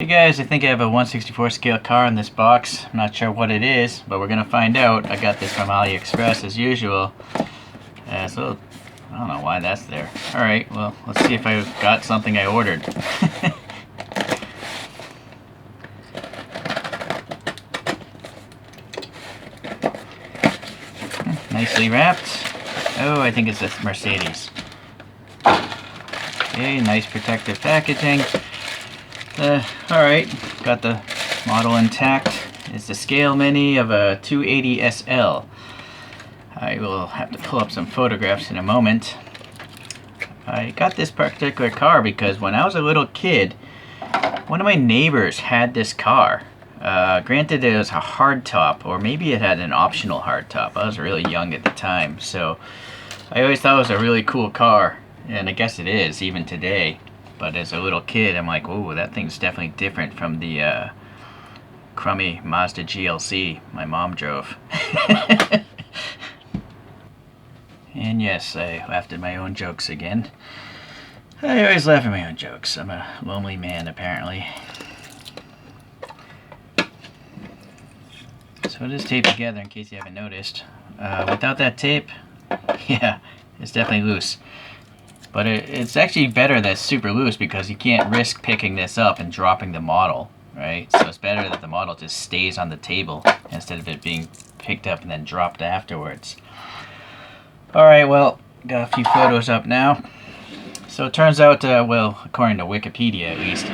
Hey guys, I think I have a 1/64 scale car in this box. I'm not sure what it is, but we're gonna find out. I got this from AliExpress as usual. So I don't know why that's there. Alright, well, let's see if I got something I ordered. Nicely wrapped. Oh, I think it's a Mercedes. Okay, nice protective packaging. Alright, got the model intact. It's the scale mini of a 280 SL. I will have to pull up some photographs in a moment. I got this particular car because when I was a little kid, one of my neighbors had this car. Granted, it was a hardtop, or maybe it had an optional hardtop. I was really young at the time, so I always thought it was a really cool car, and I guess it is, even today. But as a little kid, I'm like, oh, that thing's definitely different from the crummy Mazda GLC my mom drove. And yes, I laughed at my own jokes again. I always laugh at my own jokes. I'm a lonely man, apparently. So it is taped together, in case you haven't noticed. Without that tape, yeah, it's definitely loose. But it's actually better that it's super loose because you can't risk picking this up and dropping the model, right? So it's better that the model just stays on the table instead of it being picked up and then dropped afterwards. Alright, well, got a few photos up now. So it turns out, well, according to Wikipedia at least,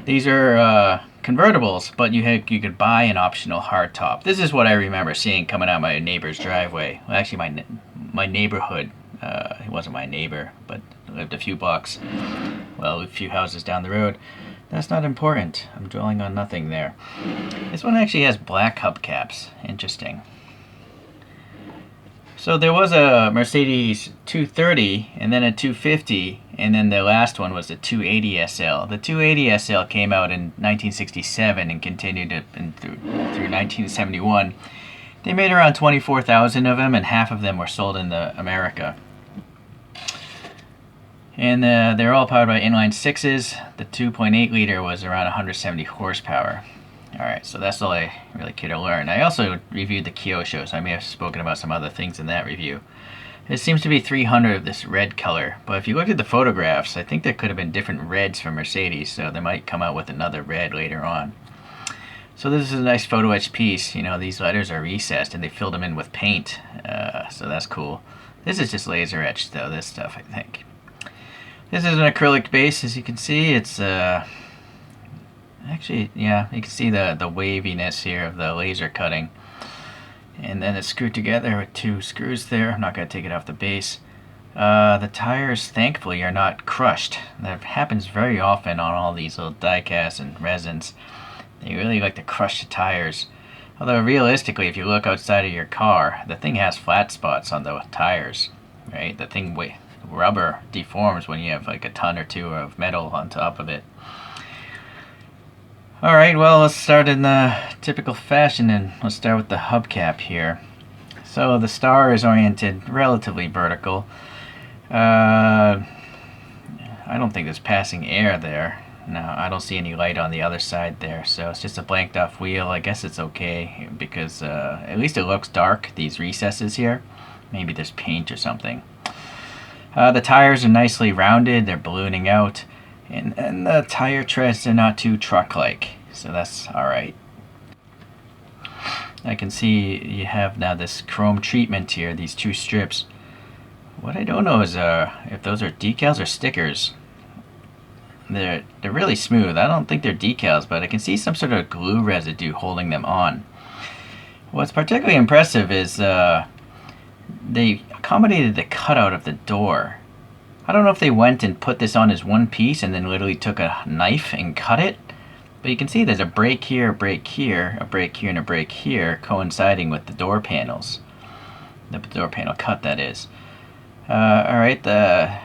these are convertibles, but you could buy an optional hardtop. This is what I remember seeing coming out my neighbor's driveway. Well, actually, my neighborhood. He wasn't my neighbor, but lived a few blocks, well, a few houses down the road. That's not important. I'm dwelling on nothing there. This one actually has black hubcaps. Interesting. So there was a Mercedes 230, and then a 250, and then the last one was the 280 SL. The 280 SL came out in 1967 and continued through 1971. They made around 24,000 of them, and half of them were sold in America. And they're all powered by inline sixes. The 2.8 liter was around 170 horsepower. Alright, so that's all I really care to learn. I also reviewed the Kyosho, so I may have spoken about some other things in that review. There seems to be 300 of this red color, but if you look at the photographs, I think there could have been different reds from Mercedes, so they might come out with another red later on. So this is a nice photo etch piece. You know, these letters are recessed and they filled them in with paint, so that's cool. This is just laser etched though, this stuff, I think. This is an acrylic base, as you can see. It's actually, yeah, you can see the waviness here of the laser cutting. And then it's screwed together with two screws there. I'm not going to take it off the base. The tires, thankfully, are not crushed. That happens very often on all these little die-casts and resins. They really like to crush the tires. Although realistically, if you look outside of your car, the thing has flat spots on the tires, right? The thing, rubber deforms when you have like a ton or two of metal on top of it. Alright, well, let's start in the typical fashion, and let's start with the hubcap here. So the star is oriented relatively vertical. I don't think there's passing air there. No, I don't see any light on the other side there, so it's just a blanked off wheel. I guess it's okay because at least it looks dark, these recesses here. Maybe there's paint or something. The tires are nicely rounded, they're ballooning out, and the tire treads are not too truck-like, so that's alright. I can see you have now this chrome treatment here, these two strips. What I don't know is if those are decals or stickers. They're really smooth. I don't think they're decals, but I can see some sort of glue residue holding them on. What's particularly impressive is they accommodated the cutout of the door. I don't know if they went and put this on as one piece and then literally took a knife and cut it, but you can see there's a break here, a break here, a break here, and a break here coinciding with the door panels. The door panel cut, that is. Alright, the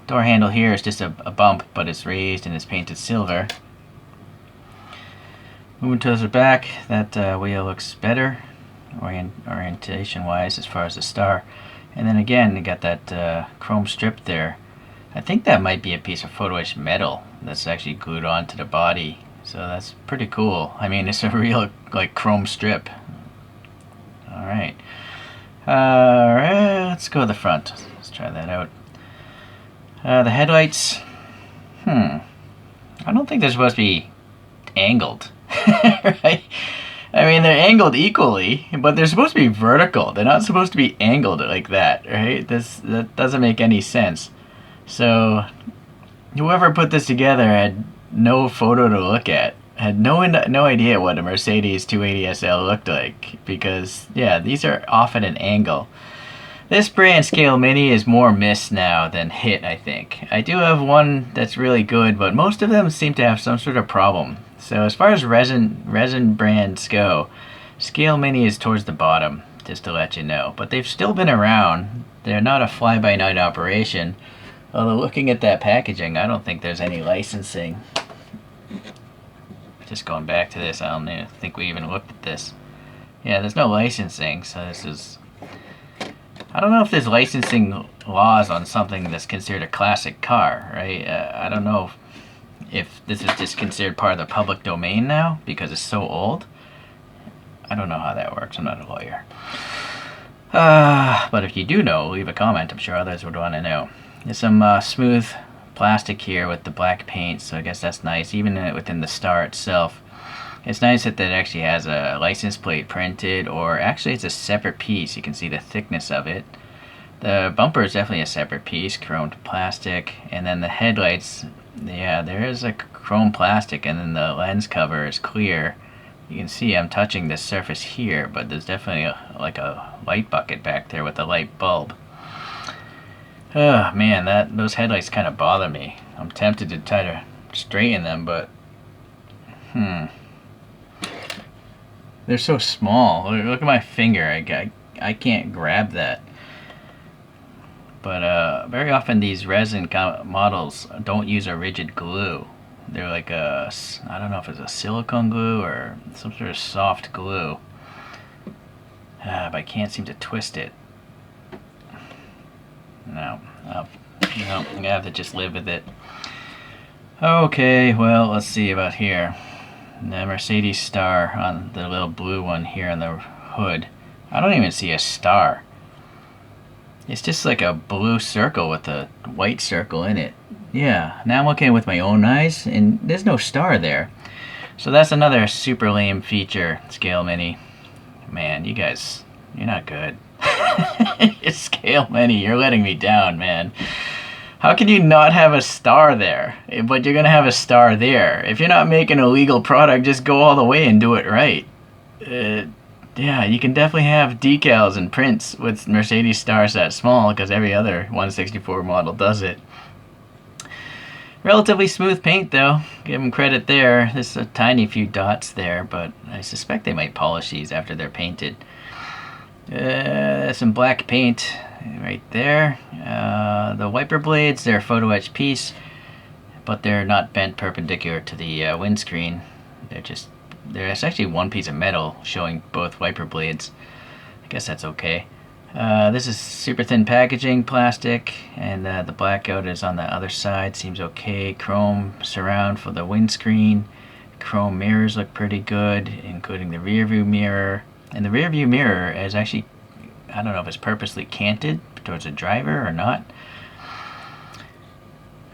door handle here is just a bump, but it's raised and it's painted silver. Moving towards the back, that wheel looks better orientation wise as far as the star. And then again, you got that chrome strip there. I think that might be a piece of photo etched metal that's actually glued onto the body. So that's pretty cool. I mean, it's a real like chrome strip. All right. Let's go to the front. Let's try that out. The headlights. I don't think they're supposed to be angled, right? I mean, they're angled equally, but they're supposed to be vertical. They're not supposed to be angled like that, right? That doesn't make any sense. So, whoever put this together had no photo to look at. Had no idea what a Mercedes 280 SL looked like, because yeah, these are off at an angle. This brand scale mini is more miss now than hit, I think. I do have one that's really good, but most of them seem to have some sort of problem. So as far as resin brands go, scale mini is towards the bottom, just to let you know. But they've still been around. They're not a fly-by-night operation. Although looking at that packaging, I don't think there's any licensing. Just going back to this, I don't even think we even looked at this. Yeah, there's no licensing, so this is... I don't know if there's licensing laws on something that's considered a classic car, right? I don't know if this is just considered part of the public domain now because it's so old. I don't know how that works. I'm not a lawyer. But if you do know, leave a comment. I'm sure others would want to know. There's some smooth plastic here with the black paint, so I guess that's nice. Even within the star itself, it's nice that it actually has a license plate printed, or actually it's a separate piece. You can see the thickness of it. The bumper is definitely a separate piece, chromed plastic, and then the headlights, yeah, there is a chrome plastic, and then the lens cover is clear. You can see I'm touching this surface here, but there's definitely like a light bucket back there with a light bulb. Oh man, those headlights kind of bother me. I'm tempted to try to straighten them, but they're so small. Look at my finger. I can't grab that. But very often these resin models don't use a rigid glue. They're like I don't know if it's a silicone glue or some sort of soft glue. But I can't seem to twist it. No, I'm gonna have to just live with it. Okay, well, let's see about here. The Mercedes star on the little blue one here on the hood. I don't even see a star. It's just like a blue circle with a white circle in it. Yeah, now I'm looking with my own eyes, and there's no star there. So that's another super lame feature, Scale Mini. Man, you guys, you're not good. Scale Mini, you're letting me down, man. How can you not have a star there, but you're going to have a star there? If you're not making a legal product, just go all the way and do it right. Yeah, you can definitely have decals and prints with Mercedes stars that small, because every other 164 model does it. Relatively smooth paint though, give them credit there. There's a tiny few dots there, but I suspect they might polish these after they're painted. Some black paint right there. The wiper blades, they're a photo etch piece, but they're not bent perpendicular to the windscreen. There's actually one piece of metal showing both wiper blades. I guess that's okay. This is super thin packaging, plastic, and the blackout is on the other side. Seems okay. Chrome surround for the windscreen. Chrome mirrors look pretty good, including the rear view mirror. And the rear view mirror is actually, I don't know if it's purposely canted towards the driver or not.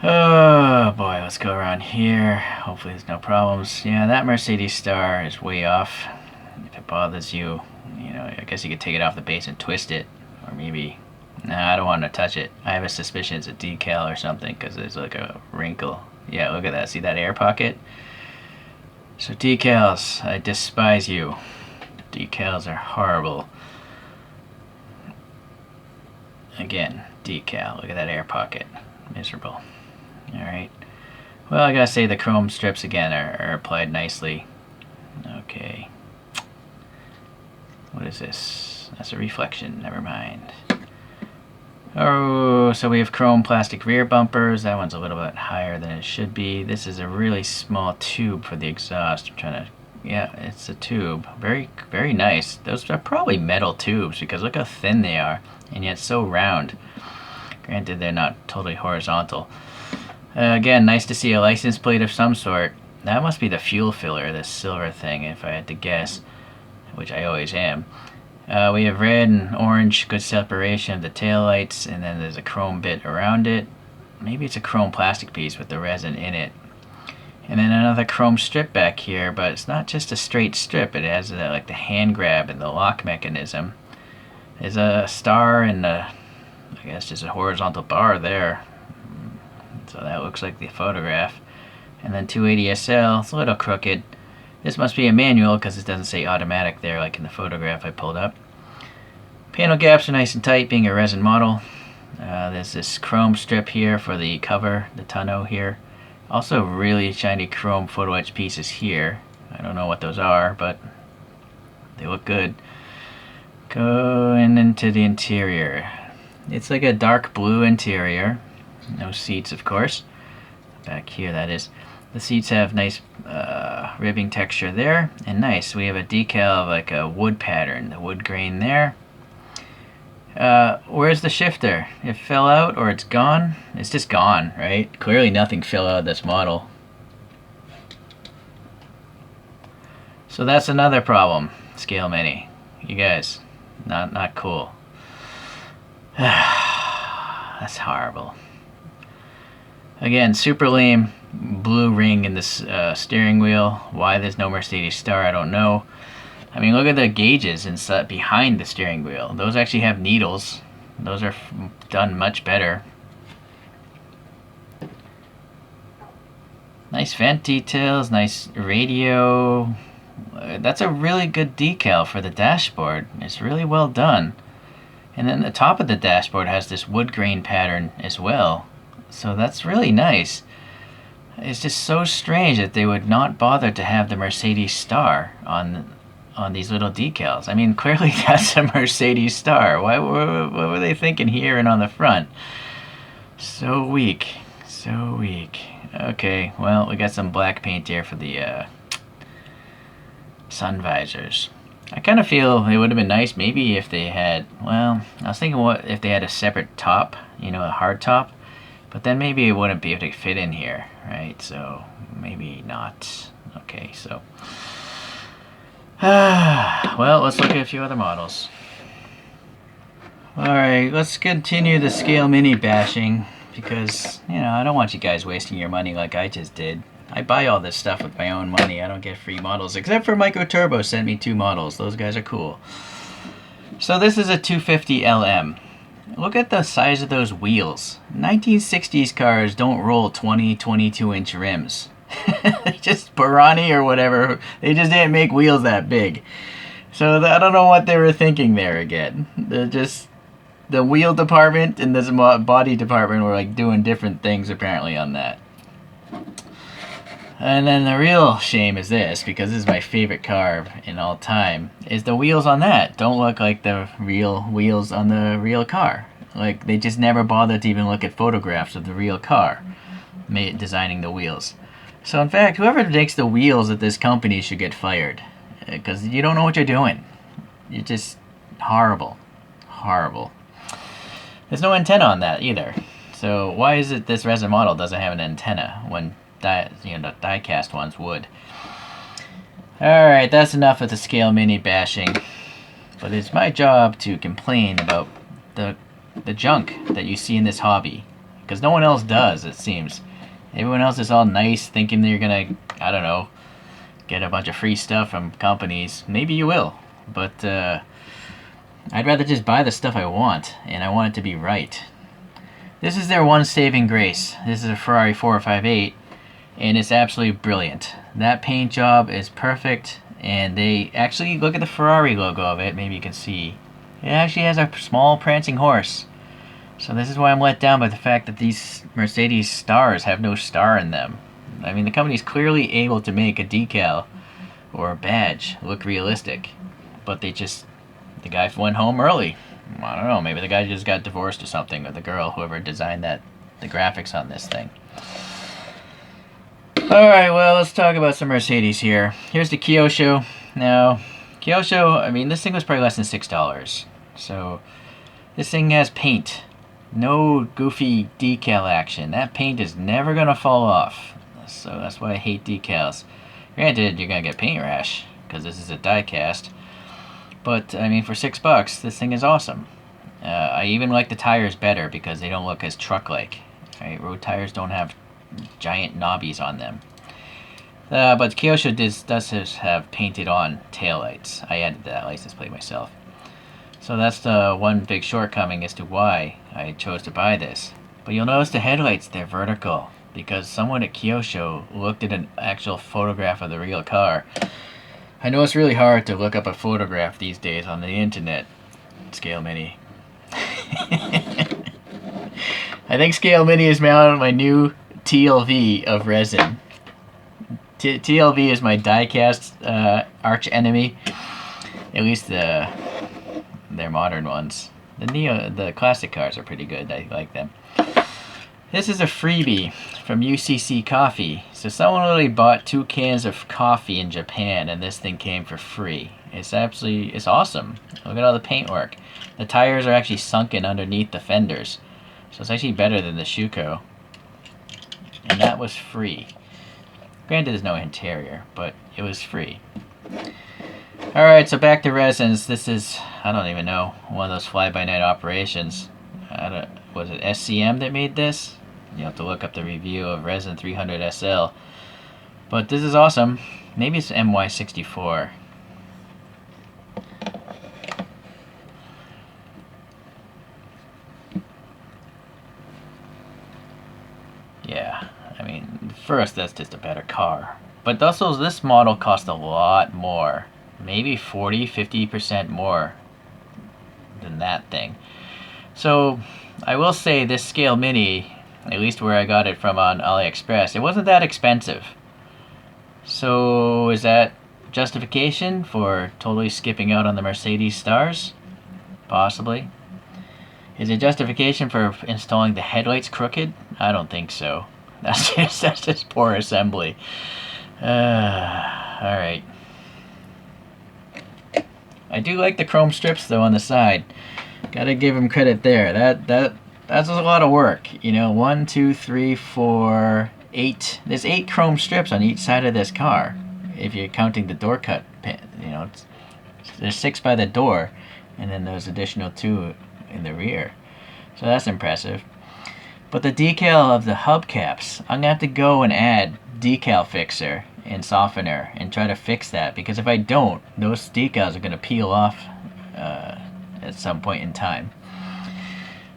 Oh boy, let's go around here. Hopefully there's no problems. Yeah, that Mercedes star is way off. If it bothers you, I guess you could take it off the base and twist it. Or maybe, nah, I don't want to touch it. I have a suspicion it's a decal or something because there's like a wrinkle. Yeah, look at that. See that air pocket? So decals, I despise you. Decals are horrible. Again, decal. Look at that air pocket. Miserable. Alright. Well, I gotta say the chrome strips again are applied nicely. Okay. What is this? That's a reflection. Never mind. Oh, so we have chrome plastic rear bumpers. That one's a little bit higher than it should be. This is a really small tube for the exhaust. I'm trying to... Yeah, it's a tube. Very, very nice. Those are probably metal tubes because look how thin they are, and yet so round. Granted, they're not totally horizontal. Again, nice to see a license plate of some sort. That must be the fuel filler, this silver thing, if I had to guess, which I always am. We have red and orange, good separation of the taillights, and then there's a chrome bit around it. Maybe it's a chrome plastic piece with the resin in it. And then another chrome strip back here, but it's not just a straight strip. It has like the hand grab and the lock mechanism. There's a star and I guess just a horizontal bar there. So that looks like the photograph. And then 280SL, it's a little crooked. This must be a manual because it doesn't say automatic there like in the photograph I pulled up. Panel gaps are nice and tight being a resin model. There's this chrome strip here for the cover, the tonneau here. Also really shiny chrome photo etch pieces here. I don't know what those are, but they look good. Going into the interior. It's like a dark blue interior. No seats, of course. Back here, that is. The seats have nice ribbing texture there, and nice. We have a decal of like a wood pattern, the wood grain there. Where's the shifter? It fell out or it's gone? It's just gone, right? Clearly nothing fell out of this model. So that's another problem, Scale Mini. You guys, not cool. That's horrible. Again, super lame blue ring in this steering wheel. Why there's no Mercedes star, I don't know. I mean, look at the gauges inside behind the steering wheel. Those actually have needles. Those are done much better. Nice vent details, nice radio. That's a really good decal for the dashboard. It's really well done. And then the top of the dashboard has this wood grain pattern as well. So that's really nice. It's just so strange that they would not bother to have the Mercedes star on these little decals. I mean, clearly that's a Mercedes star. What were they thinking here and on the front? So weak. So weak. Okay, well, we got some black paint here for the sun visors. I kind of feel it would have been nice maybe if they had, well, I was thinking what if they had a separate top, you know, a hard top, but then maybe it wouldn't be able to fit in here, right? So maybe not. Okay, so well, let's look at a few other models. Alright, let's continue the Scale Mini bashing because, you know, I don't want you guys wasting your money like I just did. I buy all this stuff with my own money. I don't get free models, except for Micro Turbo sent me 2 models. Those guys are cool. So this is a 250 LM. Look at the size of those wheels. 1960s cars don't roll 20, 22-inch rims. Just Barani or whatever, they just didn't make wheels that big. So I don't know what they were thinking there again. They're just, the wheel department and this body department were like doing different things apparently on that. And then the real shame is this, because this is my favorite car in all time, is the wheels on that don't look like the real wheels on the real car. Like, they just never bothered to even look at photographs of the real car designing the wheels. So in fact, whoever makes the wheels at this company should get fired, because you don't know what you're doing. You're just horrible. Horrible. There's no antenna on that either. So why is it this resin model doesn't have an antenna when the die-cast ones would? Alright, that's enough of the Scale Mini bashing. But it's my job to complain about the junk that you see in this hobby. Because no one else does, it seems. Everyone else is all nice, thinking they're gonna, I don't know, get a bunch of free stuff from companies. Maybe you will, but I'd rather just buy the stuff I want, and I want it to be right. This is their one saving grace. This is a Ferrari 458, and it's absolutely brilliant. That paint job is perfect, and they actually, look at the Ferrari logo of it, maybe you can see. It actually has a small prancing horse. So this is why I'm let down by the fact that these Mercedes stars have no star in them. I mean, the company's clearly able to make a decal or a badge look realistic, but the guy went home early. I don't know, maybe the guy just got divorced or something, or the girl, whoever designed the graphics on this thing. Alright, well, let's talk about some Mercedes here. Here's the Kyosho. Now, Kyosho, I mean, this thing was probably less than $6. So, this thing has paint. No goofy decal action. That paint is never going to fall off. So that's why I hate decals. Granted, you're gonna get paint rash because this is a die cast. But I mean, for $6, this thing is awesome. I even like the tires better because they don't look as truck-like. Right? Road tires don't have giant knobbies on them. But Kyosho does have painted on taillights. I added that license plate myself. So that's the one big shortcoming as to why I chose to buy this. But you'll notice the headlights, they're vertical. Because someone at Kyosho looked at an actual photograph of the real car. I know it's really hard to look up a photograph these days on the internet. Scale Mini. I think Scale Mini is mounted on my new TLV of resin. TLV is my die-cast arch enemy. At least their modern ones. The classic cars are pretty good. I like them. This is a freebie from UCC Coffee. So someone literally bought 2 cans of coffee in Japan, and this thing came for free. It's awesome. Look at all the paintwork. The tires are actually sunken underneath the fenders, so it's actually better than the Schuko. And that was free. Granted, there's no interior, but it was free. Alright, so back to resins. This is, I don't even know, one of those fly-by-night operations. Was it SCM that made this? You have to look up the review of Resin 300 SL. But this is awesome. Maybe it's MY64. Yeah, I mean, first, that's just a better car. But also, this model cost a lot more. Maybe 40-50% more than that thing. So, I will say this Scale Mini, at least where I got it from on AliExpress, it wasn't that expensive. So, is that justification for totally skipping out on the Mercedes stars? Possibly. Is it justification for installing the headlights crooked? I don't think so. That's just poor assembly. Alright. I do like the chrome strips though on the side. Gotta give him credit there. That's a lot of work. You know, 1, 2, 3, 4, 8. There's 8 chrome strips on each side of this car. If you're counting the door cut, you know, there's 6 by the door, and then there's additional 2 in the rear. So that's impressive. But the decal of the hubcaps, I'm gonna have to go and add decal fixer and softener and try to fix that, because if I don't, those decals are gonna peel off at some point in time.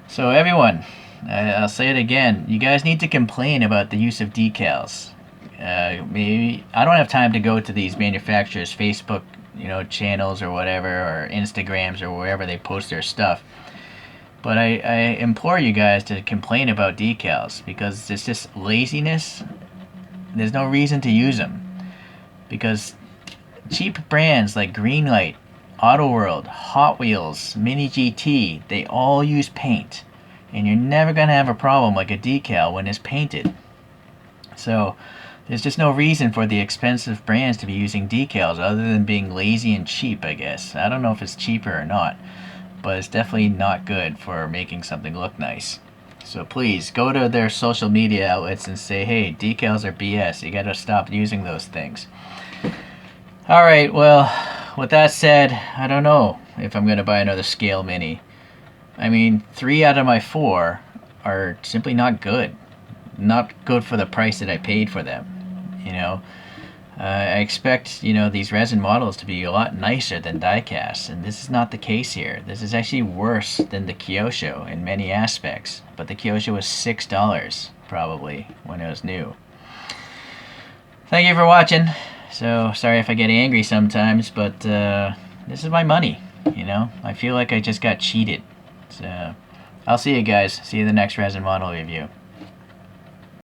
So everyone, I'll say it again, you guys need to complain about the use of decals. Maybe I don't have time to go to these manufacturers' Facebook, you know, channels or whatever, or Instagrams or wherever they post their stuff. But I implore you guys to complain about decals, because it's just laziness. There's no reason to use them. Because cheap brands like Greenlight, Auto World, Hot Wheels, Mini GT, they all use paint. And you're never going to have a problem like a decal when it's painted. So there's just no reason for the expensive brands to be using decals other than being lazy and cheap, I guess. I don't know if it's cheaper or not, but it's definitely not good for making something look nice. So please, go to their social media outlets and say, hey, decals are BS. You gotta stop using those things. Alright, well, with that said, I don't know if I'm gonna buy another Scale Mini. I mean, 3 out of my 4 are simply not good. Not good for the price that I paid for them, you know. I expect, you know, these resin models to be a lot nicer than die-cast, and this is not the case here. This is actually worse than the Kyosho in many aspects, but the Kyosho was $6 probably when it was new. Thank you for watching. So sorry if I get angry sometimes, but this is my money, you know. I feel like I just got cheated. So I'll see you guys. See you in the next resin model review.